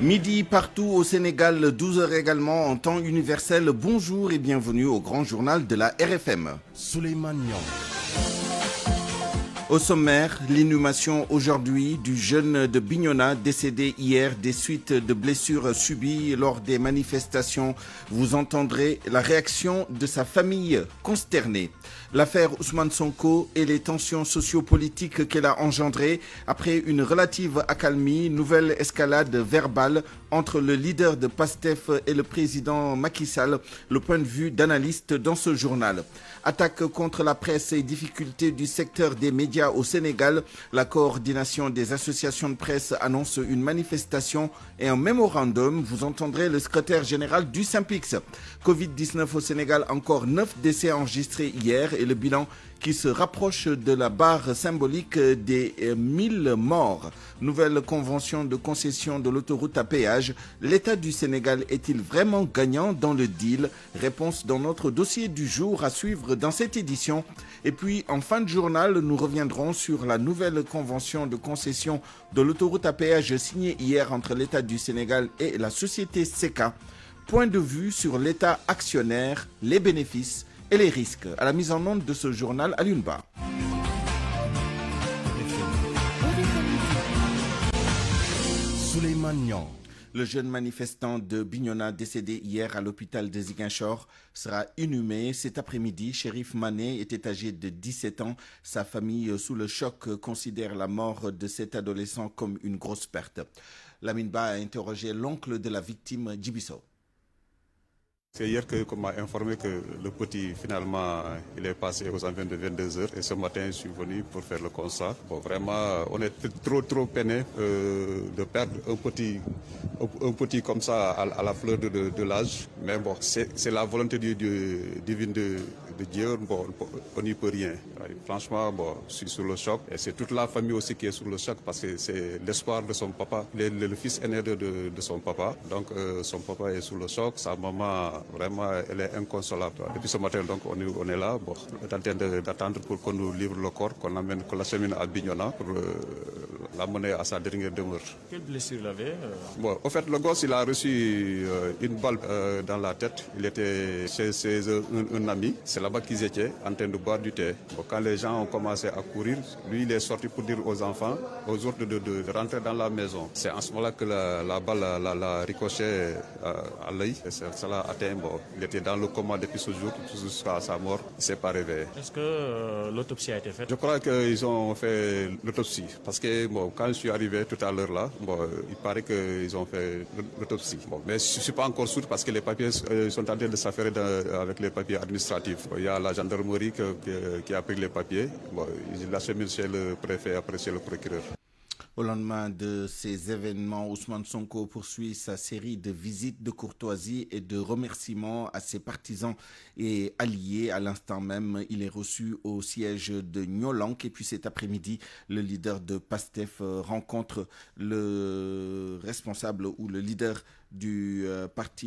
Midi partout au Sénégal, 12 heures également en temps universel. Bonjour et bienvenue au grand journal de la RFM. Souleymane Niang. Au sommaire, l'inhumation aujourd'hui du jeune de Bignona décédé hier des suites de blessures subies lors des manifestations. Vous entendrez la réaction de sa famille consternée. L'affaire Ousmane Sonko et les tensions sociopolitiques qu'elle a engendrées après une relative accalmie, nouvelle escalade verbale entre le leader de PASTEF et le président Macky Sall, le point de vue d'analyste dans ce journal. Attaque contre la presse et difficultés du secteur des médias au Sénégal, la coordination des associations de presse annonce une manifestation et un mémorandum. Vous entendrez le secrétaire général du Synpics. Covid-19 au Sénégal, encore 9 décès enregistrés hier et le bilan qui se rapproche de la barre symbolique des 1000 morts. Nouvelle convention de concession de l'autoroute à péage. L'État du Sénégal est-il vraiment gagnant dans le deal? Réponse dans notre dossier du jour à suivre dans cette édition. Et puis, en fin de journal, nous reviendrons sur la nouvelle convention de concession de l'autoroute à péage signée hier entre l'État du Sénégal et la société SECA. Point de vue sur l'État actionnaire, les bénéfices et les risques. À la mise en onde de ce journal, Alioune Ba. Souleymane Niang. Le jeune manifestant de Bignona décédé hier à l'hôpital de Ziguinchor sera inhumé cet après-midi. Chérif Mané était âgé de 17 ans. Sa famille, sous le choc, considère la mort de cet adolescent comme une grosse perte. Lamine Ba a interrogé l'oncle de la victime, Djibiso. C'est hier qu'on m'a informé que le petit, finalement, il est passé aux environs de 22 heures. Et ce matin, je suis venu pour faire le constat. Bon, vraiment, on est trop peiné de perdre un petit comme ça à la fleur de l'âge. Mais bon, c'est la volonté divine de Dieu. Bon, on n'y peut rien. Franchement, bon, je suis sur le choc. Et c'est toute la famille aussi qui est sur le choc parce que c'est l'espoir de son papa. Le fils aîné de son papa. Donc, son papa est sur le choc. Sa maman, vraiment, elle est inconsolable. Depuis ce matin, donc, on est là, bon, d'attendre pour qu'on nous livre le corps, qu'on l'achemine à Bignona pour l'amener à sa dernière demeure. Quelle blessure il avait Bon, au fait, le gosse, il a reçu une balle dans la tête. Il était chez un ami. C'est là-bas qu'ils étaient, en train de boire du thé. Bon, quand les gens ont commencé à courir, lui, il est sorti pour dire aux enfants, aux autres de rentrer dans la maison. C'est en ce moment-là que la balle l'a ricoché à l'œil. Ça l'a atteint. Bon, il était dans le coma depuis ce jour, jusqu'à sa mort. Il ne s'est pas réveillé. Est-ce que l'autopsie a été faite? Je crois qu'ils ont fait l'autopsie. Parce que bon, quand je suis arrivé tout à l'heure là, bon, il paraît qu'ils ont fait l'autopsie. Bon, mais je ne suis pas encore sûr parce que les papiers sont en train de s'affairer avec les papiers administratifs. Bon, il y a la gendarmerie qui a pris les papiers. Bon, il l'achemine chez le préfet, après chez le procureur. Au lendemain de ces événements, Ousmane Sonko poursuit sa série de visites de courtoisie et de remerciements à ses partisans et alliés. À l'instant même, il est reçu au siège de Nyolank. Et puis cet après-midi, le leader de PASTEF rencontre le responsable ou le leader du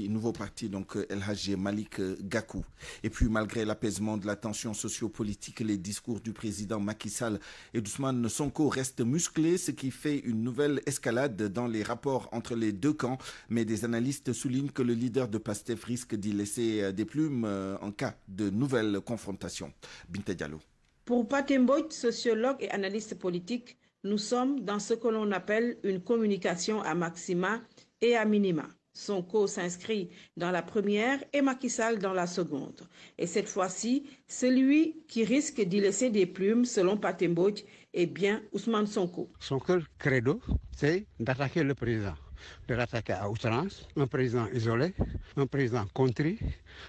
nouveau parti, donc El Hadji Malick Gakou. Et puis malgré l'apaisement de la tension sociopolitique, les discours du président Macky Sall et d'Ousmane Sonko restent musclés, ce qui fait une nouvelle escalade dans les rapports entre les deux camps. Mais des analystes soulignent que le leader de PASTEF risque d'y laisser des plumes en cas de nouvelles confrontations. Binta Diallo. Pour Pathé Mbodj, sociologue et analyste politique, nous sommes dans ce que l'on appelle une communication à maxima et à minima. Sonko s'inscrit dans la première et Macky Sall dans la seconde. Et cette fois-ci, celui qui risque d'y laisser des plumes, selon Pathé Mbodj, est bien Ousmane Sonko. Son credo, c'est d'attaquer le président, de l'attaquer à outrance, un président isolé, un président contrit,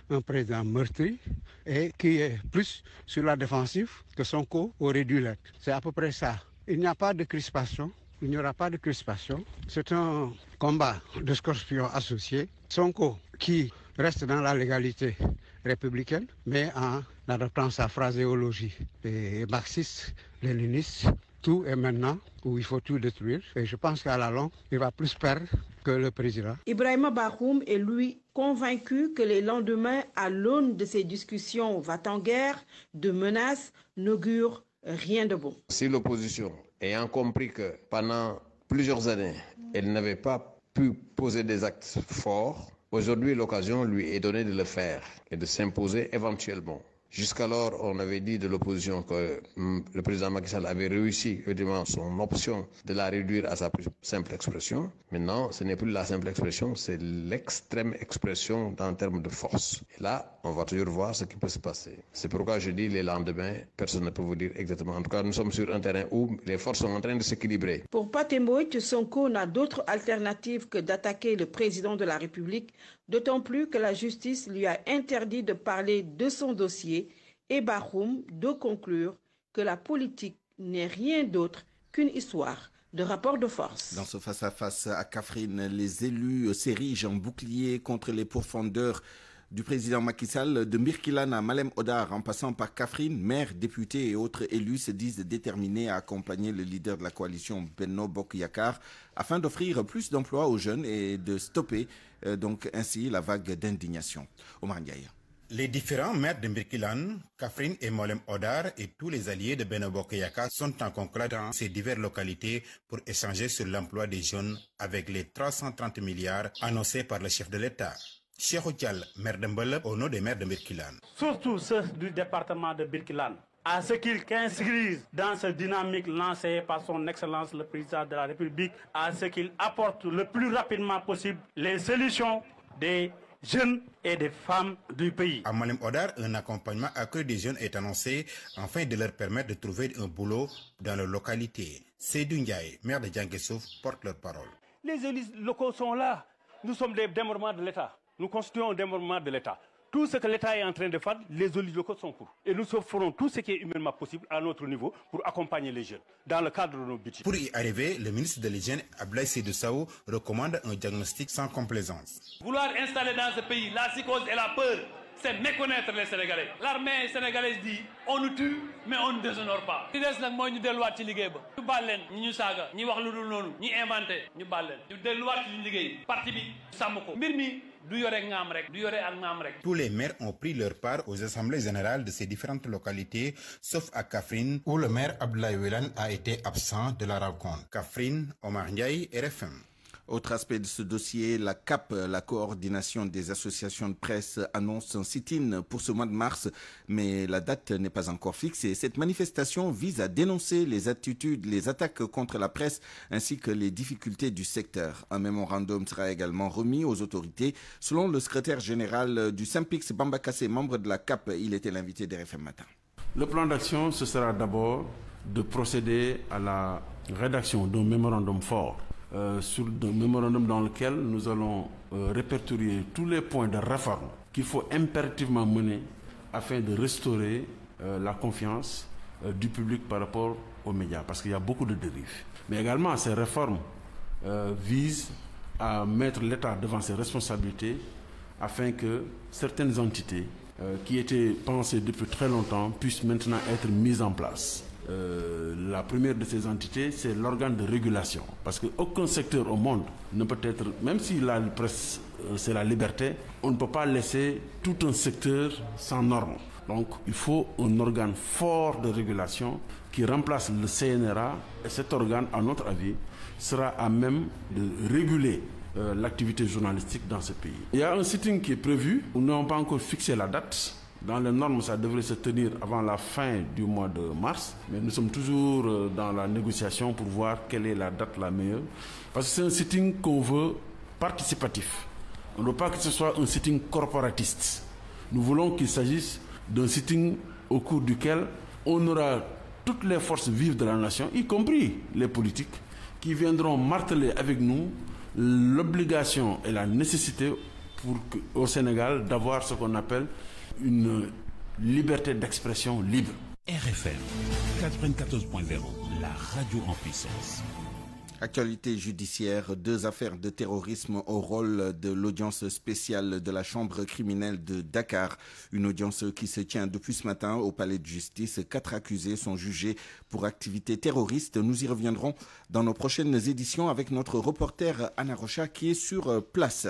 un président meurtri et qui est plus sur la défensive que Sonko aurait dû l'être. C'est à peu près ça. Il n'y a pas de crispation. Il n'y aura pas de crispation. C'est un combat de scorpions associés. Sonko qui reste dans la légalité républicaine, mais en adoptant sa phraséologie marxiste, léniniste. Tout est maintenant où il faut tout détruire. Et je pense qu'à la longue, il va plus perdre que le président. Ibrahima Bakhoum est lui convaincu que les lendemains, à l'aune de ces discussions va-t-en-guerre, de menaces, n'augurent rien de bon. Si l'opposition, ayant compris que pendant plusieurs années, elle n'avait pas pu poser des actes forts. Aujourd'hui, l'occasion lui est donnée de le faire et de s'imposer éventuellement. Jusqu'alors, on avait dit de l'opposition que le président Macky Sall avait réussi, évidemment, son option de la réduire à sa plus simple expression. Maintenant, ce n'est plus la simple expression, c'est l'extrême expression en termes de force. Et là, on va toujours voir ce qui peut se passer. C'est pourquoi je dis les lendemains, personne ne peut vous dire exactement. En tout cas, nous sommes sur un terrain où les forces sont en train de s'équilibrer. Pour Pathé Mbodj, Sonko n'a d'autre alternative que d'attaquer le président de la République, d'autant plus que la justice lui a interdit de parler de son dossier et Bakhoum de conclure que la politique n'est rien d'autre qu'une histoire de rapport de force. Dans ce face-à-face à Kaffrine, les élus s'érigent en bouclier contre les pourfendeurs du président Macky Sall, de Birkelane à Malem Hodar, en passant par Kaffrine, maires, députés et autres élus se disent déterminés à accompagner le leader de la coalition Benno Bokk Yakaar afin d'offrir plus d'emplois aux jeunes et de stopper donc ainsi la vague d'indignation. Omar Ndiaye. Les différents maires de Birkelane, Kaffrine et Malem Hodar et tous les alliés de Benno Bokk Yakaar sont en conclave dans ces diverses localités pour échanger sur l'emploi des jeunes avec les 330 milliards annoncés par le chef de l'État. Cheikh Dial, maire de Mbelep, au nom des maires de Birkelane. Surtout ceux du département de Birkelane, à ce qu'ils s'inscrivent dans cette dynamique lancée par son Excellence le Président de la République, à ce qu'ils apportent le plus rapidement possible les solutions des jeunes et des femmes du pays. À Malem Hodar, un accompagnement accru des jeunes est annoncé afin de leur permettre de trouver un boulot dans leur localité. Seydou Ndiaye, maire de Djanguessouf, porte leur parole. Les élus locaux sont là. Nous sommes des démembrements de l'État. Nous constituons un démembrement de l'État. Tout ce que l'État est en train de faire, les élus locaux sont pour. Et nous ferons tout ce qui est humainement possible à notre niveau pour accompagner les jeunes dans le cadre de nos budgets. Pour y arriver, le ministre de l'Hygiène, Abdoulaye Seydou Sow, recommande un diagnostic sans complaisance. Vouloir installer dans ce pays la psychose et la peur, c'est méconnaître les Sénégalais. L'armée sénégalaise dit on nous tue mais on ne déshonore pas. Li des nag mooy ñu delluwaat ci liggéey ba. ñu baal leen ñi ñu saaga ñi wax lu dul noonu ñi inventé ñu baal leen ñu delluwaat ci liggéey parti bi sàmm ko mbir mi du yore ngaam rek du yore ak ngaam rek. Tous les maires ont pris leur part aux assemblées générales de ces différentes localités, sauf à Kaffrine où le maire Abdoulaye Wilane a été absent de la rencontre. Kaffrine, Omar Ndiaye, RFM. Autre aspect de ce dossier, la CAP, la coordination des associations de presse, annonce un sit-in pour ce mois de mars, mais la date n'est pas encore fixée. Cette manifestation vise à dénoncer les attitudes, les attaques contre la presse ainsi que les difficultés du secteur. Un mémorandum sera également remis aux autorités. Selon le secrétaire général du SYNPICS, Bamba Kassé, membre de la CAP, il était l'invité d'RFM Matin. Le plan d'action, ce sera d'abord de procéder à la rédaction d'un mémorandum fort. Sur un mémorandum dans lequel nous allons répertorier tous les points de réforme qu'il faut impérativement mener afin de restaurer la confiance du public par rapport aux médias, parce qu'il y a beaucoup de dérives. Mais également, ces réformes visent à mettre l'État devant ses responsabilités afin que certaines entités qui étaient pensées depuis très longtemps puissent maintenant être mises en place. La première de ces entités, c'est l'organe de régulation. Parce qu'aucun secteur au monde ne peut être, même si la presse, c'est la liberté, on ne peut pas laisser tout un secteur sans normes. Donc, il faut un organe fort de régulation qui remplace le CNRA. Et cet organe, à notre avis, sera à même de réguler l'activité journalistique dans ce pays. Il y a un sitting qui est prévu. Nous n'avons pas encore fixé la date. Dans les normes, ça devrait se tenir avant la fin du mois de mars. Mais nous sommes toujours dans la négociation pour voir quelle est la date la meilleure. Parce que c'est un sitting qu'on veut participatif. On ne veut pas que ce soit un sitting corporatiste. Nous voulons qu'il s'agisse d'un sitting au cours duquel on aura toutes les forces vives de la nation, y compris les politiques, qui viendront marteler avec nous l'obligation et la nécessité au Sénégal d'avoir ce qu'on appelle une liberté d'expression libre. RFM 94.0, la radio en puissance. Actualité judiciaire, 2 affaires de terrorisme au rôle de l'audience spéciale de la chambre criminelle de Dakar. Une audience qui se tient depuis ce matin au palais de justice. 4 accusés sont jugés pour activité terroriste. Nous y reviendrons dans nos prochaines éditions avec notre reporter Anna Rocha qui est sur place.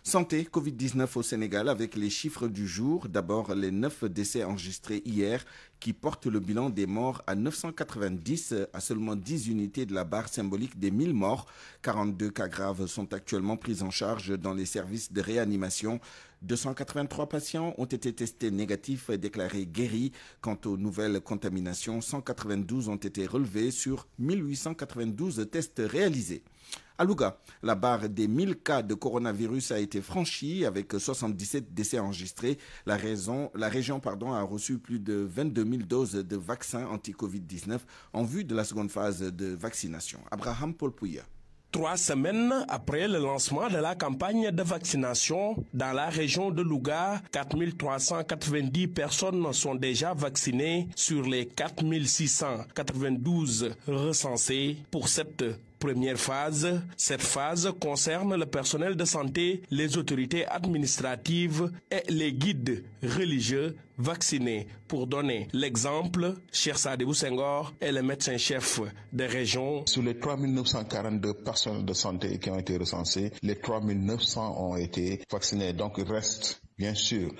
Santé, Covid-19 au Sénégal avec les chiffres du jour. D'abord, les 9 décès enregistrés hier qui portent le bilan des morts à 990 à seulement 10 unités de la barre symbolique des 1000 morts. 42 cas graves sont actuellement pris en charge dans les services de réanimation. 283 patients ont été testés négatifs et déclarés guéris. Quant aux nouvelles contaminations, 192 ont été relevés sur 1892 tests réalisés. À Louga, la barre des 1000 cas de coronavirus a été franchie avec 77 décès enregistrés. La région a reçu plus de 22 000 doses de vaccins anti-Covid-19 en vue de la seconde phase de vaccination. Abraham Polpouya. 3 semaines après le lancement de la campagne de vaccination, dans la région de Louga, 4390 personnes sont déjà vaccinées sur les 4692 recensées pour cette première phase. Cette phase concerne le personnel de santé, les autorités administratives et les guides religieux vaccinés. Pour donner l'exemple, Cheikh Sadibou Senghor est le médecin-chef des régions. Sur les 3942 personnels de santé qui ont été recensés, les 3900 ont été vaccinés. Donc il reste bien sûr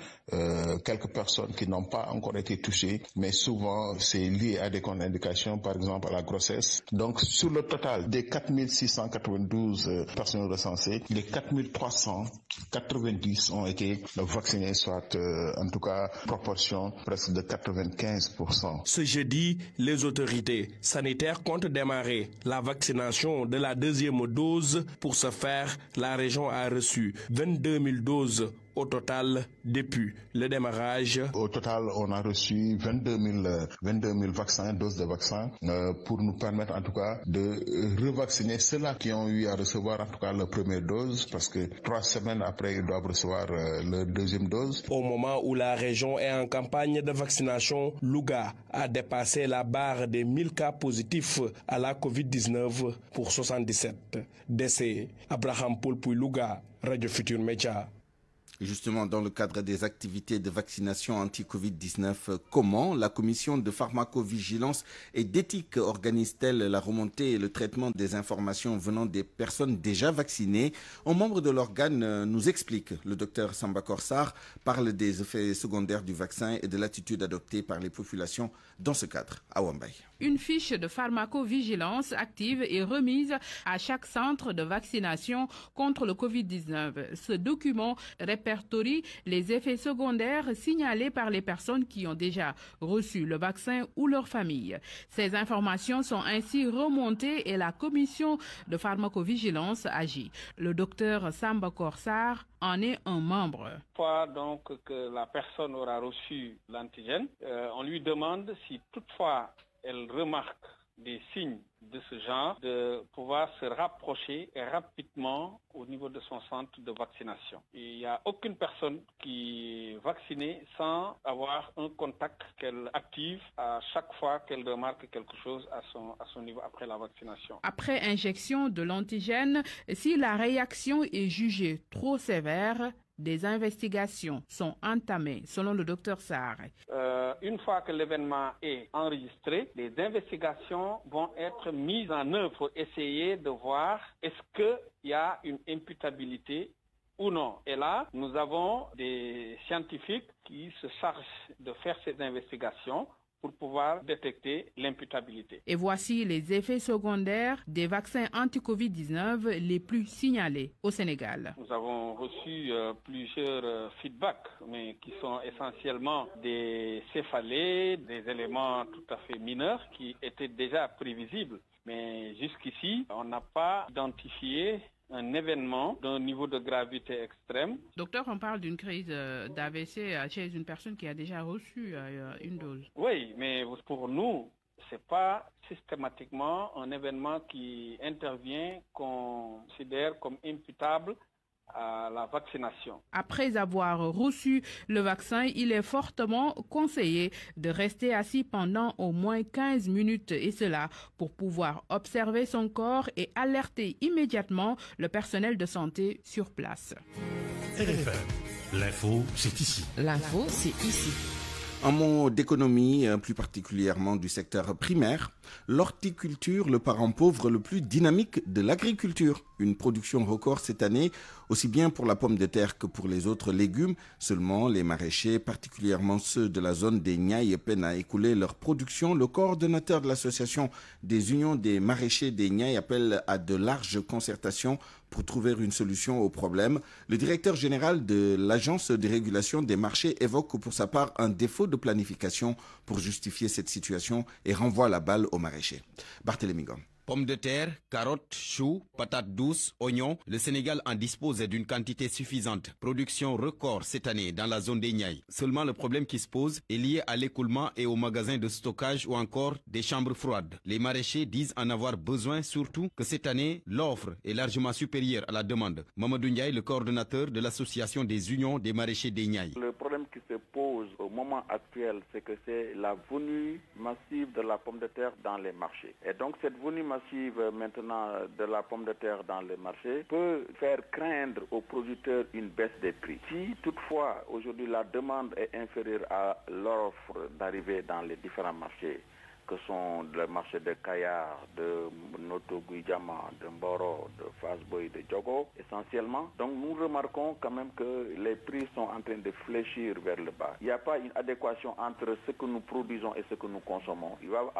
quelques personnes qui n'ont pas encore été touchées, mais souvent c'est lié à des contre-indications, par exemple à la grossesse. Donc sur le total des 4692 personnes recensées, les 4390 ont été vaccinés, soit en tout cas proportion presque de 95%. Ce jeudi, les autorités sanitaires comptent démarrer la vaccination de la deuxième dose. Pour ce faire, la région a reçu 22 000 doses au total depuis le démarrage. Au total, on a reçu 22 000 vaccins, doses de vaccins, pour nous permettre en tout cas de revacciner ceux-là qui ont eu à recevoir en tout cas leur première dose, parce que 3 semaines après, ils doivent recevoir leur deuxième dose. Au moment où la région est en campagne de vaccination, Louga a dépassé la barre des 1000 cas positifs à la Covid-19 pour 77 décès. Abraham Polpouy, Louga, Radio Futur Média. Justement, dans le cadre des activités de vaccination anti-Covid-19, comment la commission de pharmacovigilance et d'éthique organise-t-elle la remontée et le traitement des informations venant des personnes déjà vaccinées? Un membre de l'organe nous explique. Le docteur Samba Korsar parle des effets secondaires du vaccin et de l'attitude adoptée par les populations dans ce cadre. À Wambay. Une fiche de pharmacovigilance active est remise à chaque centre de vaccination contre le Covid-19. Ce document répertorie les effets secondaires signalés par les personnes qui ont déjà reçu le vaccin ou leur famille. Ces informations sont ainsi remontées et la commission de pharmacovigilance agit. Le docteur Samba Korsar en est un membre. Une fois donc que la personne aura reçu l'antigène, on lui demande si toutefois elle remarque des signes de ce genre, de pouvoir se rapprocher rapidement au niveau de son centre de vaccination. Il n'y a aucune personne qui est vaccinée sans avoir un contact qu'elle active à chaque fois qu'elle remarque quelque chose à son niveau après la vaccination. Après injection de l'antigène, si la réaction est jugée trop sévère, des investigations sont entamées, selon le docteur Sarr. Une fois que l'événement est enregistré, les investigations vont être mises en œuvre pour essayer de voir est-ce qu'il y a une imputabilité ou non. Et là, nous avons des scientifiques qui se chargent de faire ces investigations pour pouvoir détecter l'imputabilité. Et voici les effets secondaires des vaccins anti-Covid-19 les plus signalés au Sénégal. Nous avons reçu plusieurs feedbacks, mais qui sont essentiellement des céphalées, des éléments tout à fait mineurs qui étaient déjà prévisibles. Mais jusqu'ici, on n'a pas identifié un événement d'un niveau de gravité extrême. Docteur, on parle d'une crise d'AVC chez une personne qui a déjà reçu une dose. Oui, mais pour nous, ce n'est pas systématiquement un événement qui intervient qu'on considère comme imputable à la vaccination. Après avoir reçu le vaccin, il est fortement conseillé de rester assis pendant au moins 15 minutes et cela pour pouvoir observer son corps et alerter immédiatement le personnel de santé sur place. RFM, l'info, c'est ici. L'info, c'est ici. Un mot d'économie, plus particulièrement du secteur primaire. L'horticulture, le parent pauvre le plus dynamique de l'agriculture. Une production record cette année, aussi bien pour la pomme de terre que pour les autres légumes. Seulement, les maraîchers, particulièrement ceux de la zone des Niayes, peinent à écouler leur production. Le coordonnateur de l'association des unions des maraîchers des Niayes appelle à de larges concertations pour trouver une solution au problème. Le directeur général de l'Agence de régulation des marchés évoque pour sa part un défaut de planification pour justifier cette situation et renvoie la balle aux maraîchers. Barthélémy Gom. Pommes de terre, carottes, choux, patates douces, oignons, le Sénégal en dispose d'une quantité suffisante. Production record cette année dans la zone des Niayes. Seulement le problème qui se pose est lié à l'écoulement et aux magasins de stockage ou encore des chambres froides. Les maraîchers disent en avoir besoin, surtout que cette année, l'offre est largement supérieure à la demande. Mamadou Ndiaye, le coordonnateur de l'association des unions des maraîchers des Niayes. Le problème qui se pose au moment actuel, c'est que c'est la venue massive de la pomme de terre dans les marchés. Et donc cette venue massive maintenant de la pomme de terre dans les marchés peut faire craindre aux producteurs une baisse des prix. Si toutefois aujourd'hui la demande est inférieure à l'offre d'arrivée dans les différents marchés, que sont le marché de Kayar, de Noto Guijama, de Mboro, de Fasboy, de Djogo, essentiellement. Donc nous remarquons quand même que les prix sont en train de fléchir vers le bas. Il n'y a pas une adéquation entre ce que nous produisons et ce que nous consommons. Il va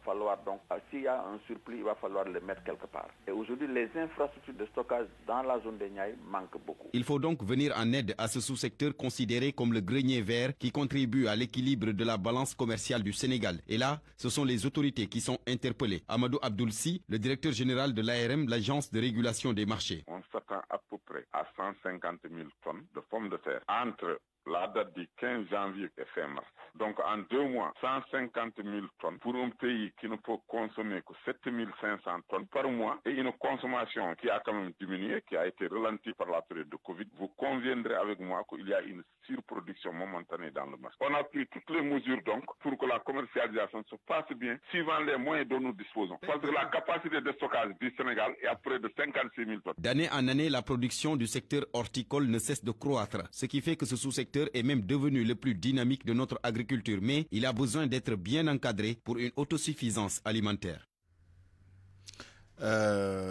falloir donc, s'il y a un surplus, il va falloir le mettre quelque part. Et aujourd'hui, les infrastructures de stockage dans la zone des Niayes manquent beaucoup. Il faut donc venir en aide à ce sous-secteur considéré comme le grenier vert qui contribue à l'équilibre de la balance commerciale du Sénégal. Et là, ce sont les autorités qui sont interpellées. Amadou Abdoulsi, le directeur général de l'ARM, l'agence de régulation des marchés. On s'attend à peu près à 150 000 tonnes de pommes de terre entre la date du 15 janvier et fin mars. Donc en 2 mois, 150 000 tonnes pour un pays qui ne peut consommer que 7 500 tonnes par mois et une consommation qui a quand même diminué, qui a été ralentie par la période de Covid. Vous conviendrez avec moi qu'il y a une surproduction momentanée dans le marché. On a pris toutes les mesures donc pour que la commercialisation se passe bien suivant les moyens dont nous disposons. Parce que la capacité de stockage du Sénégal est à près de 56 000 tonnes. D'année en année, la production du secteur horticole ne cesse de croître, ce qui fait que ce sous-secteur est même devenu le plus dynamique de notre agriculture, mais il a besoin d'être bien encadré pour une autosuffisance alimentaire.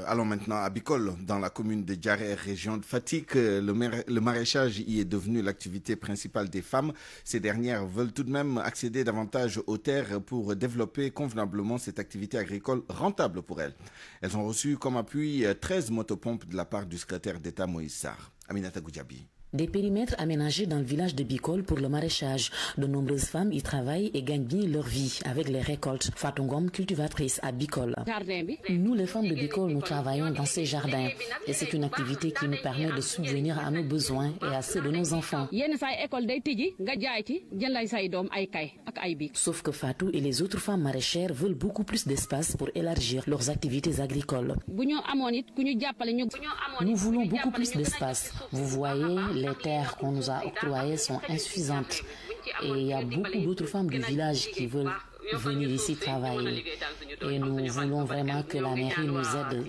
Allons maintenant à Bicol, dans la commune de Diarère, région de Fatick. Le maraîchage y est devenu l'activité principale des femmes. Ces dernières veulent tout de même accéder davantage aux terres pour développer convenablement cette activité agricole rentable pour elles. Elles ont reçu comme appui 13 motopompes de la part du secrétaire d'État Moïse Sarr. Aminata Goudjabi. Des périmètres aménagés dans le village de Bicol pour le maraîchage. De nombreuses femmes y travaillent et gagnent bien leur vie avec les récoltes. Fatungom, cultivatrice à Bicol. Nous, les femmes de Bicol, nous travaillons dans ces jardins. Et c'est une activité qui nous permet de subvenir à nos besoins et à ceux de nos enfants. Sauf que Fatou et les autres femmes maraîchères veulent beaucoup plus d'espace pour élargir leurs activités agricoles. Nous voulons beaucoup plus d'espace. Vous voyez, les terres qu'on nous a octroyées sont insuffisantes et il y a beaucoup d'autres femmes du village qui veulent venir ici travailler. Et nous voulons vraiment que la mairie nous aide.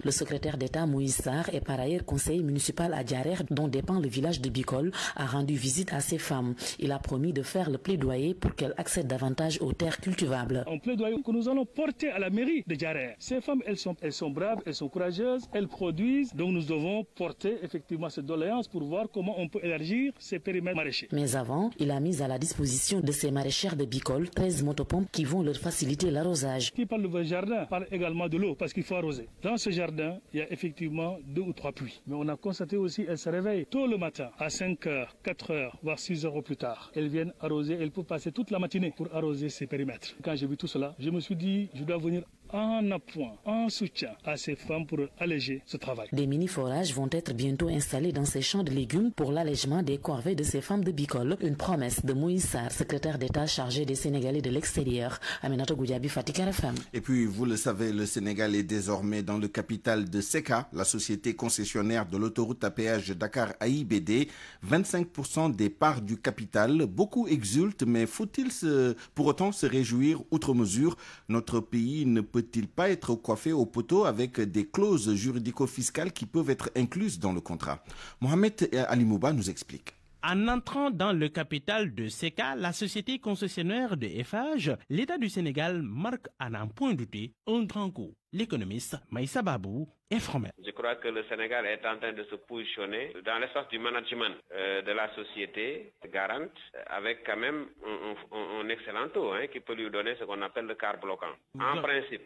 Le secrétaire d'État Moïse Sarr est par ailleurs conseiller municipal à Diarère, dont dépend le village de Bicol, a rendu visite à ces femmes. Il a promis de faire le plaidoyer pour qu'elles accèdent davantage aux terres cultivables. Un plaidoyer que nous allons porter à la mairie de Diarère. Ces femmes, elles sont braves, elles sont courageuses, elles produisent. Donc nous devons porter effectivement cette doléance pour voir comment on peut élargir ces périmètres maraîchers. Mais avant, il a mis à la disposition de ces maraîchères de Bicol 13 motopompes qui vont leur faciliter l'arrosage. Qui parle de jardin parle également de l'eau parce qu'il faut arroser. Dans ce jardin, il y a effectivement 2 ou 3 pluies. Mais on a constaté aussi qu'elles se réveillent tôt le matin, à 5 heures, 4 heures, voire 6 heures au plus tard. Elles viennent arroser, elles peuvent passer toute la matinée pour arroser ces périmètres. Quand j'ai vu tout cela, je me suis dit, je dois venir en appoint, en soutien à ces femmes pour alléger ce travail. Des mini-forages vont être bientôt installés dans ces champs de légumes pour l'allègement des corvées de ces femmes de Bicol. Une promesse de Moïse Sarr, secrétaire d'État chargé des Sénégalais de l'extérieur. Aminata Goudjabi, Fatick RFM. Et puis, vous le savez, le Sénégal est désormais dans le capital de SECA, la société concessionnaire de l'autoroute à péage Dakar-AIBD. 25% des parts du capital. Beaucoup exultent, mais faut-il pour autant se réjouir outre mesure? Notre pays ne peut-il pas être coiffé au poteau avec des clauses juridico-fiscales qui peuvent être incluses dans le contrat? Mohamed Ali Mouba nous explique. En entrant dans le capital de SECA, la société concessionnaire de Eiffage, l'État du Sénégal marque à n'en point douter un grand coup. L'économiste Maïssa Babou est formel. Je crois que le Sénégal est en train de se positionner dans l'espace du management de la société garante, avec quand même un excellent taux qui peut lui donner ce qu'on appelle le quart bloquant. En principe,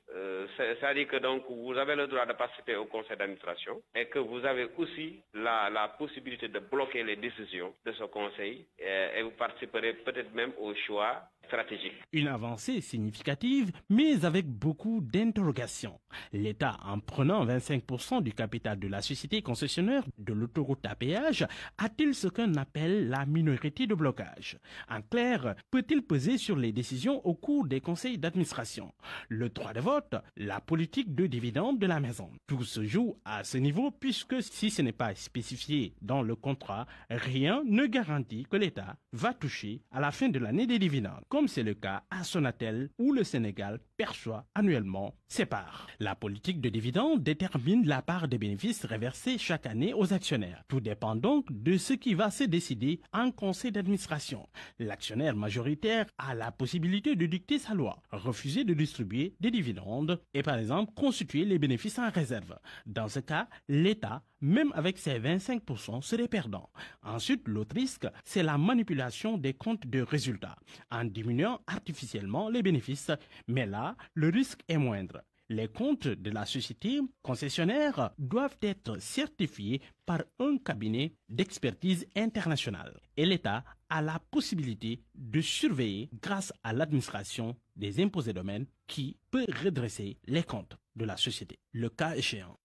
c'est-à-dire que donc vous avez le droit de participer au conseil d'administration et que vous avez aussi la possibilité de bloquer les décisions de ce conseil et vous participerez peut-être même au choix stratégique. Une avancée significative, mais avec beaucoup d'interrogations. L'État, en prenant 25% du capital de la société concessionnaire de l'autoroute à péage, a-t-il ce qu'on appelle la minorité de blocage? En clair, peut-il peser sur les décisions au cours des conseils d'administration? Le droit de vote, la politique de dividendes de la maison. Tout se joue à ce niveau puisque si ce n'est pas spécifié dans le contrat, rien ne garantit que l'État va toucher à la fin de l'année des dividendes, comme c'est le cas à Sonatel où le Sénégal perçoit annuellement ses parts. La politique de dividendes détermine la part des bénéfices reversés chaque année aux actionnaires. Tout dépend donc de ce qui va se décider en conseil d'administration. L'actionnaire majoritaire a la possibilité de dicter sa loi, refuser de distribuer des dividendes et par exemple constituer les bénéfices en réserve. Dans ce cas, l'État, même avec ses 25%, serait perdant. Ensuite, l'autre risque, c'est la manipulation des comptes de résultats, en diminuant artificiellement les bénéfices. Mais là, le risque est moindre. Les comptes de la société concessionnaire doivent être certifiés par un cabinet d'expertise internationale. Et l'État a la possibilité de surveiller grâce à l'administration des impôts et domaines qui peut redresser les comptes de la société, le cas échéant.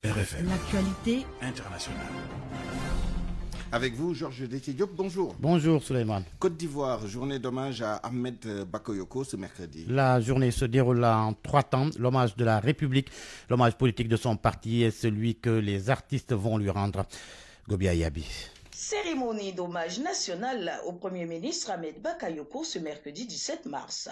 RFM. L'actualité internationale. Avec vous, Georges Détidiop, bonjour. Bonjour, Souleymane. Côte d'Ivoire, journée d'hommage à Ahmed Bakayoko ce mercredi. La journée se déroule en 3 temps. L'hommage de la République, l'hommage politique de son parti et celui que les artistes vont lui rendre. Gobia Yabi. Cérémonie d'hommage national au Premier ministre Ahmed Bakayoko ce mercredi 17 mars.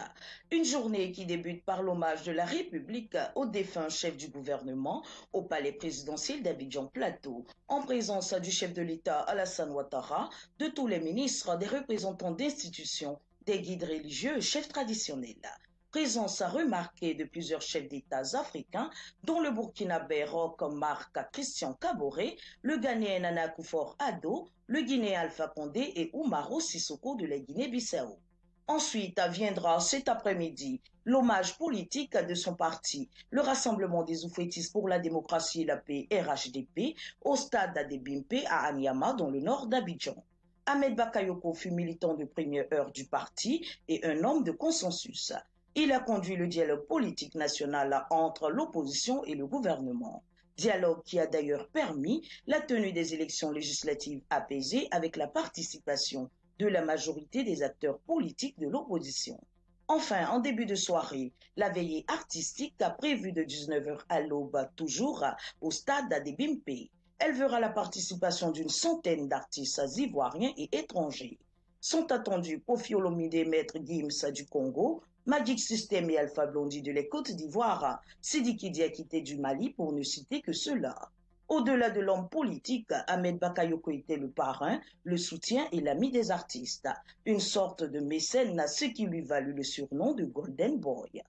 Une journée qui débute par l'hommage de la République au défunt chef du gouvernement au palais présidentiel d'Abidjan Plateau, en présence du chef de l'État Alassane Ouattara, de tous les ministres, des représentants d'institutions, des guides religieux et chefs traditionnels. Présence remarquée de plusieurs chefs d'État africains, dont le Burkinabé Roch Marc Christian Kaboré, le Ghanéen Nana Akufo-Addo, le Guinéen Alpha Condé et Umaro Sissoko de la Guinée-Bissau. Ensuite viendra cet après-midi l'hommage politique de son parti, le Rassemblement des Oufétistes pour la démocratie et la paix RHDP, au stade d'Adebimpe à Anyama dans le nord d'Abidjan. Ahmed Bakayoko fut militant de première heure du parti et un homme de consensus. Il a conduit le dialogue politique national entre l'opposition et le gouvernement. Dialogue qui a d'ailleurs permis la tenue des élections législatives apaisées avec la participation de la majorité des acteurs politiques de l'opposition. Enfin, en début de soirée, la veillée artistique a prévu de 19h à l'aube, toujours au stade d'Adebimpe. Elle verra la participation d'une centaine d'artistes ivoiriens et étrangers. Sont attendus Koffi Olomide, Maître Gims du Congo, Magic System et Alpha Blondy de la Côte d'Ivoire, Sidiki Diakité du Mali pour ne citer que cela. Au-delà de l'homme politique, Ahmed Bakayoko était le parrain, le soutien et l'ami des artistes. Une sorte de mécène, ce qui lui valut le surnom de Golden Boy.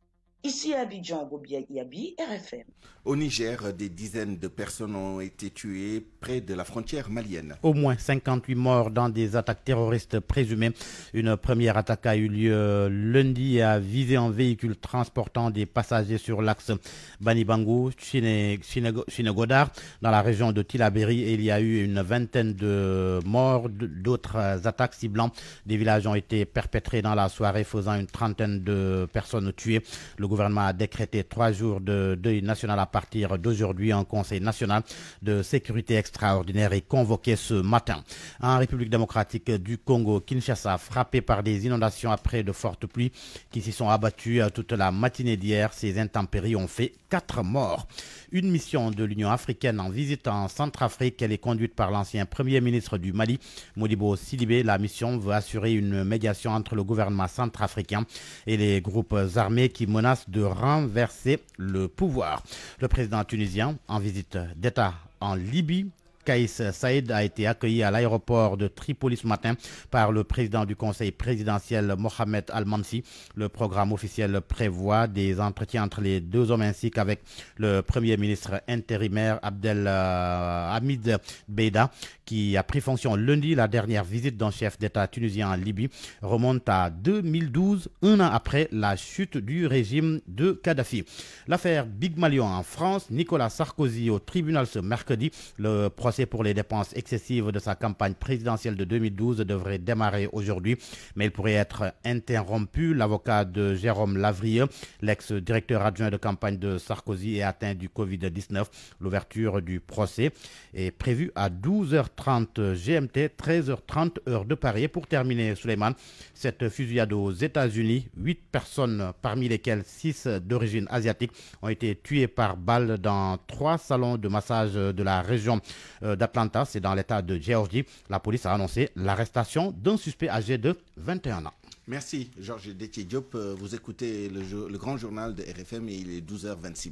Ici à Abidjan, Gobia Yabi, RFM. Au Niger, des dizaines de personnes ont été tuées près de la frontière malienne. Au moins 58 morts dans des attaques terroristes présumées. Une première attaque a eu lieu lundi et a visé un véhicule transportant des passagers sur l'axe Banibangu-Chinegodar dans la région de Tillabéri. Et il y a eu une vingtaine de morts. D'autres attaques ciblant des villages ont été perpétrées dans la soirée, faisant une trentaine de personnes tuées. Le gouvernement a décrété 3 jours de deuil national à partir d'aujourd'hui. Un conseil national de sécurité extraordinaire est convoqué ce matin. En République démocratique du Congo, Kinshasa, frappé par des inondations après de fortes pluies qui s'y sont abattues toute la matinée d'hier. Ces intempéries ont fait 4 morts. Une mission de l'Union africaine en visite en Centrafrique. Elle est conduite par l'ancien premier ministre du Mali, Modibo Sidibé. La mission veut assurer une médiation entre le gouvernement centrafricain et les groupes armés qui menacent de renverser le pouvoir. Le président tunisien, en visite d'État en Libye, Kaïs Saïd a été accueilli à l'aéroport de Tripoli ce matin par le président du conseil présidentiel Mohamed Al-Mansi. Le programme officiel prévoit des entretiens entre les deux hommes ainsi qu'avec le premier ministre intérimaire Abdelhamid Beida qui a pris fonction lundi. La dernière visite d'un chef d'État tunisien en Libye remonte à 2012, un an après la chute du régime de Kadhafi. L'affaire Big Malion en France, Nicolas Sarkozy au tribunal ce mercredi. Le procès pour les dépenses excessives de sa campagne présidentielle de 2012 devrait démarrer aujourd'hui, mais il pourrait être interrompu. L'avocat de Jérôme Lavrieux, l'ex-directeur adjoint de campagne de Sarkozy, est atteint du Covid-19. L'ouverture du procès est prévue à 12h30 GMT, 13h30 heure de Paris. Et pour terminer, Souleymane, cette fusillade aux États-Unis, 8 personnes, parmi lesquelles 6 d'origine asiatique, ont été tuées par balle dans 3 salons de massage de la région d'Atlanta, c'est dans l'état de Géorgie. La police a annoncé l'arrestation d'un suspect âgé de 21 ans. Merci Georges Détié Diop. Vous écoutez le grand journal de RFM et il est 12h26.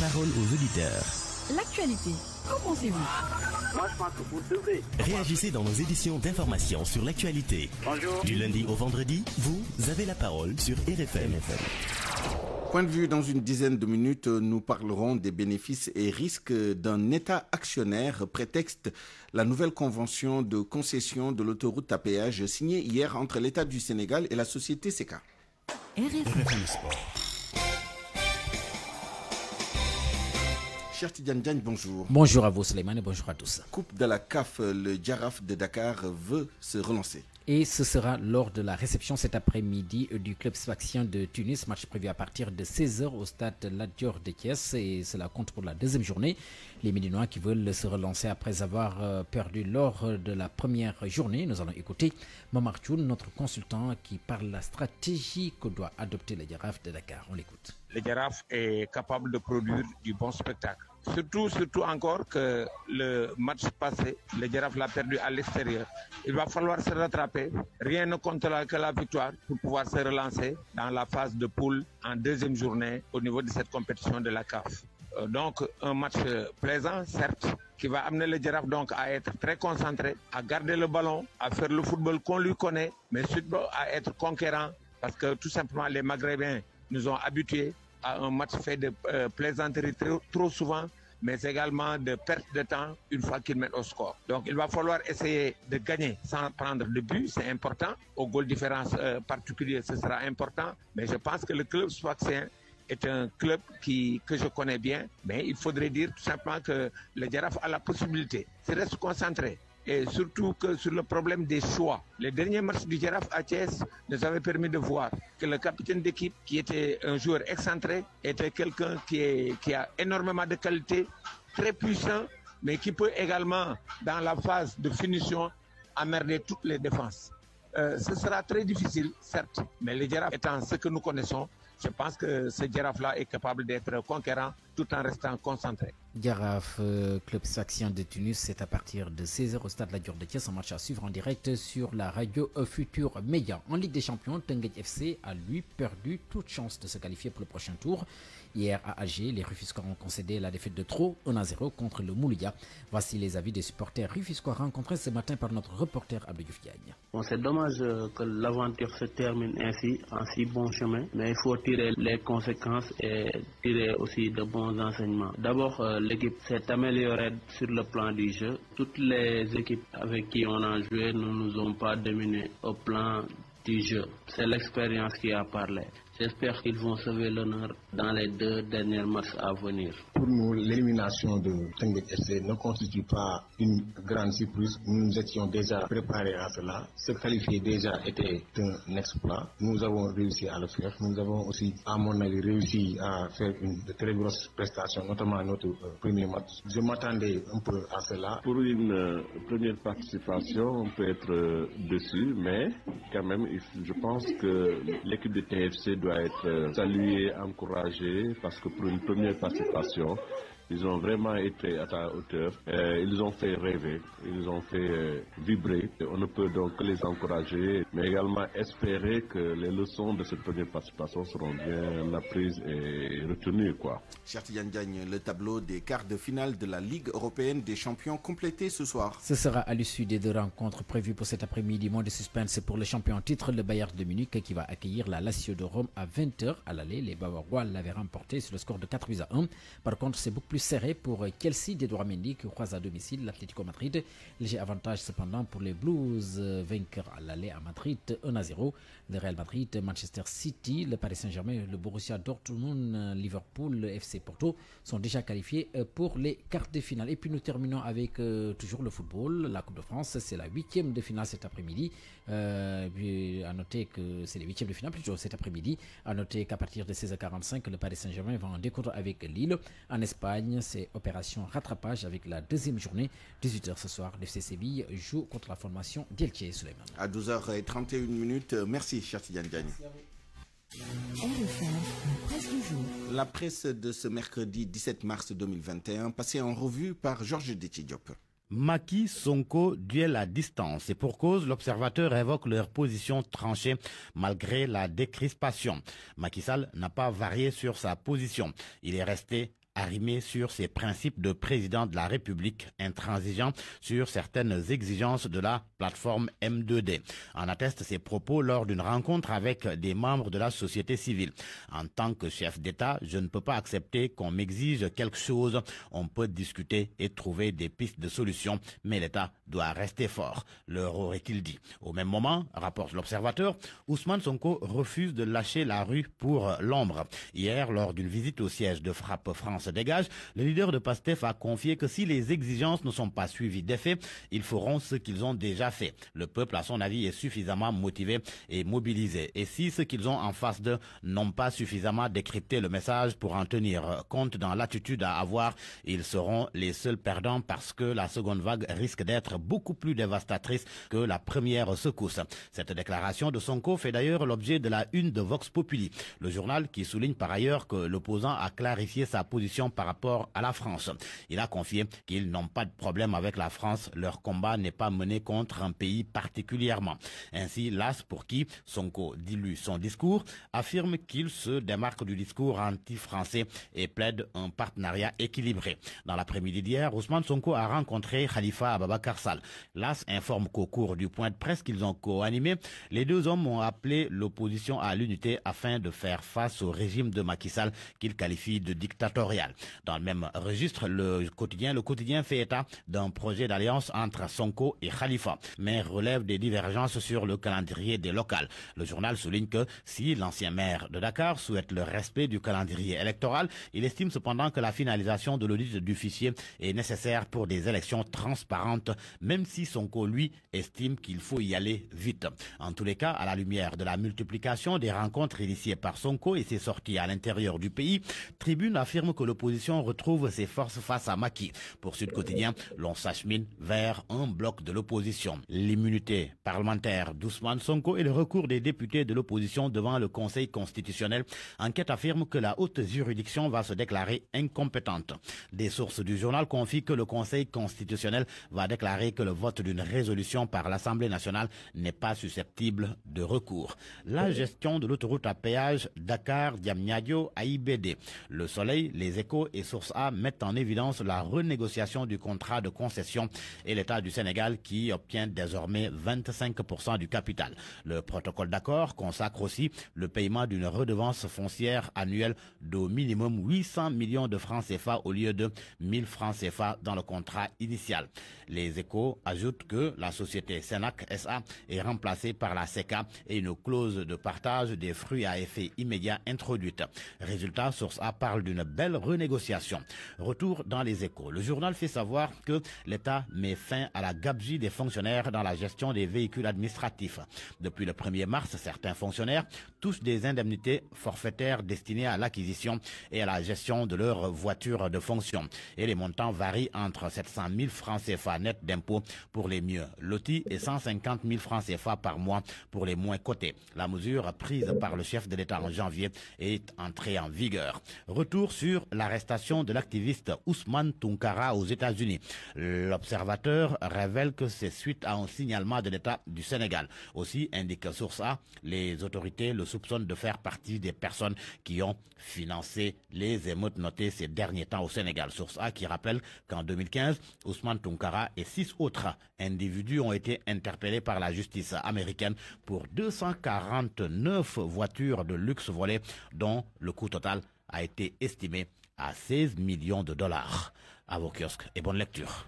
Parole aux auditeurs. L'actualité, qu'en pensez-vous? Moi, je pense que vous devez. Réagissez dans nos éditions d'information sur l'actualité. Bonjour. Du lundi au vendredi, vous avez la parole sur RFM. Point de vue, dans une dizaine de minutes, nous parlerons des bénéfices et risques d'un État actionnaire, prétexte la nouvelle convention de concession de l'autoroute à péage signée hier entre l'État du Sénégal et la société SECA. RFM Sport. Cher Tidiane Diagne, bonjour. Bonjour à vous, Souleymane, et bonjour à tous. Coupe de la CAF, le Jaraaf de Dakar veut se relancer. Et ce sera lors de la réception cet après-midi du club Sfaxien de Tunis, match prévu à partir de 16h au stade Lat Dior de Thiès, et cela compte pour la deuxième journée. Les Médinois qui veulent se relancer après avoir perdu lors de la première journée. Nous allons écouter Momar Tchoun, notre consultant, qui parle de la stratégie que doit adopter le Jaraaf de Dakar. On l'écoute. Le Jaraaf est capable de produire du bon spectacle. Surtout encore que le match passé, le Jaraaf l'a perdu à l'extérieur. Il va falloir se rattraper. Rien ne compte que la victoire pour pouvoir se relancer dans la phase de poule en deuxième journée au niveau de cette compétition de la CAF. Donc un match plaisant, certes, qui va amener le Jaraaf donc à être très concentré, à garder le ballon, à faire le football qu'on lui connaît, mais surtout à être conquérant parce que tout simplement les Maghrébins nous ont habitués à un match fait de plaisanterie trop souvent, mais également de perte de temps une fois qu'ils mettent au score. Donc il va falloir essayer de gagner sans prendre de but, c'est important. Au goal différence particulier, ce sera important. Mais je pense que le club Sfaxien est un club que je connais bien, mais il faudrait dire tout simplement que le Jaraaf a la possibilité de rester concentré. Et surtout que sur le problème des choix. Les derniers matchs du Jaraaf à Thiès nous avaient permis de voir que le capitaine d'équipe, qui était un joueur excentré, était quelqu'un qui a énormément de qualité, très puissant, mais qui peut également, dans la phase de finition, emmerder toutes les défenses. Ce sera très difficile, certes, mais le Jaraaf étant ce que nous connaissons, je pense que ce Jaraaf-là est capable d'être conquérant tout en restant concentré. Jaraaf, club Sfaxien de Tunis, c'est à partir de 16h au stade Lat Dior de Thiès, un match à suivre en direct sur la radio Futur Média. En Ligue des Champions, Teungueth FC a lui perdu toute chance de se qualifier pour le prochain tour. Hier à Alger, les Rufisquois ont concédé la défaite de trop 1-0 contre le Mouloudia. Voici les avis des supporters Rufisquois rencontrés ce matin par notre reporter Abdou Diouf Diagne. Bon, c'est dommage que l'aventure se termine ainsi, en si bon chemin, mais il faut tirer les conséquences et tirer aussi de bons enseignements. D'abord, l'équipe s'est améliorée sur le plan du jeu. Toutes les équipes avec qui on a joué ne nous ont pas dominés au plan du jeu. C'est l'expérience qui a parlé. J'espère qu'ils vont sauver l'honneur dans les 2 derniers matchs à venir. Pour nous, l'élimination de Teungueth FC ne constitue pas une grande surprise. Nous nous étions déjà préparés à cela. Se qualifier déjà était un exploit. Nous avons réussi à le faire. Nous avons aussi, à mon avis, réussi à faire de très grosses prestations, notamment notre premier match. Je m'attendais un peu à cela. Pour une première participation, on peut être déçu, mais quand même, je pense que l'équipe de TFC doit être saluée, encouragée, parce que pour une première participation, Ils ont vraiment été à la hauteur. Ils ont fait rêver, ils ont fait vibrer. On ne peut donc que les encourager, mais également espérer que les leçons de cette première participation seront bien apprises et retenues, quoi. Cher Tidiane Diagne, le tableau des quarts de finale de la Ligue européenne des champions complété ce soir. Ce sera à l'issue des deux rencontres prévues pour cet après-midi. Moins de suspense pour le champion en titre, le Bayern de Munich, qui va accueillir la Lazio de Rome à 20h à l'aller. Les Bavarois l'avaient remporté sur le score de 4-1. Par contre, c'est beaucoup plus serré pour Chelsea d'Edouard Mendy qui croise à domicile l'Atlético Madrid. Léger avantage cependant pour les Blues, vainqueurs à l'aller à Madrid 1-0. Le Real Madrid, Manchester City, le Paris Saint-Germain, le Borussia Dortmund, Liverpool, le FC Porto sont déjà qualifiés pour les quarts de finale. Et puis nous terminons avec toujours le football. La Coupe de France, c'est la 8e de finale cet après-midi. À noter que c'est les 8e de finale plutôt cet après-midi. À noter qu'à partir de 16h45, le Paris Saint-Germain va en découdre avec Lille. En Espagne, c'est opération rattrapage avec la deuxième journée. 18h ce soir, l'FC Séville joue contre la formation d'Elche Suleiman. À 12h31, merci cher Tidiane Diagne. La presse de ce mercredi 17 mars 2021, passée en revue par Georges Déthié-Diop. Macky, Sonko, duel à distance. Et pour cause, l'observateur évoque leur position tranchée malgré la décrispation. Macky Sall n'a pas varié sur sa position. Il est resté arrimé sur ses principes de président de la République, intransigeant sur certaines exigences de la plateforme M2D. En atteste ses propos lors d'une rencontre avec des membres de la société civile. En tant que chef d'État, je ne peux pas accepter qu'on m'exige quelque chose. On peut discuter et trouver des pistes de solutions, mais l'État doit rester fort. Leur aurait-il dit. Au même moment, rapporte l'Observateur, Ousmane Sonko refuse de lâcher la rue pour l'ombre. Hier, lors d'une visite au siège de Frappe France Dégage, le leader de PASTEF a confié que si les exigences ne sont pas suivies d'effet, ils feront ce qu'ils ont déjà fait. Le peuple, à son avis, est suffisamment motivé et mobilisé. Et si ceux qu'ils ont en face d'eux n'ont pas suffisamment décrypté le message pour en tenir compte dans l'attitude à avoir, ils seront les seuls perdants parce que la seconde vague risque d'être beaucoup plus dévastatrice que la première secousse. Cette déclaration de Sonko fait d'ailleurs l'objet de la une de Vox Populi, le journal qui souligne par ailleurs que l'opposant a clarifié sa position par rapport à la France. Il a confié qu'ils n'ont pas de problème avec la France, leur combat n'est pas mené contre un pays particulièrement. Ainsi, l'AS, pour qui Sonko dilue son discours, affirme qu'il se démarque du discours anti-français et plaide un partenariat équilibré. Dans l'après-midi d'hier, Ousmane Sonko a rencontré Khalifa Ababakar Sall. L'AS informe qu'au cours du point de presse qu'ils ont co-animé, les deux hommes ont appelé l'opposition à l'unité afin de faire face au régime de Macky Sall qu'ils qualifient de dictatorial. Dans le même registre, le quotidien fait état d'un projet d'alliance entre Sonko et Khalifa, mais relève des divergences sur le calendrier des locales. Le journal souligne que si l'ancien maire de Dakar souhaite le respect du calendrier électoral, il estime cependant que la finalisation de l'audit du fichier est nécessaire pour des élections transparentes, même si Sonko, lui, estime qu'il faut y aller vite. En tous les cas, à la lumière de la multiplication des rencontres initiées par Sonko et ses sorties à l'intérieur du pays, Tribune affirme que l'opposition retrouve ses forces face à Macky. Pour Sud Quotidien, l'on s'achemine vers un bloc de l'opposition. L'immunité parlementaire d'Ousmane Sonko et le recours des députés de l'opposition devant le Conseil constitutionnel. Enquête affirme que la haute juridiction va se déclarer incompétente. Des sources du journal confient que le Conseil constitutionnel va déclarer que le vote d'une résolution par l'Assemblée nationale n'est pas susceptible de recours. La gestion de l'autoroute à péage Dakar-Diamniadio à IBD. Le Soleil, Les Échos et Source A mettent en évidence la renégociation du contrat de concession et l'État du Sénégal qui obtient désormais 25% du capital. Le protocole d'accord consacre aussi le paiement d'une redevance foncière annuelle d'au minimum 800 millions de francs CFA au lieu de 1000 francs CFA dans le contrat initial. Les Échos ajoutent que la société Senac SA est remplacée par la SECA et une clause de partage des fruits à effet immédiat introduite. Résultat, Source A parle d'une belle renégociation. Retour dans les Échos. Le journal fait savoir que l'État met fin à la gabegie des fonctionnaires dans la gestion des véhicules administratifs. Depuis le 1er mars, certains fonctionnaires touchent des indemnités forfaitaires destinées à l'acquisition et à la gestion de leurs voitures de fonction. Et les montants varient entre 700 000 francs CFA net d'impôts pour les mieux lotis et 150 000 francs CFA par mois pour les moins cotés. La mesure prise par le chef de l'État en janvier est entrée en vigueur. Retour sur l'arrestation de l'activiste Ousmane Tounkara aux États-Unis. L'observateur révèle que c'est suite à un signalement de l'État du Sénégal. Aussi, indique Source A, les autorités le soupçonnent de faire partie des personnes qui ont financé les émeutes notées ces derniers temps au Sénégal. Source A qui rappelle qu'en 2015, Ousmane Tounkara et 6 autres individus ont été interpellés par la justice américaine pour 249 voitures de luxe volées dont le coût total a été estimé à 16 millions de dollars. À vos kiosques et bonne lecture.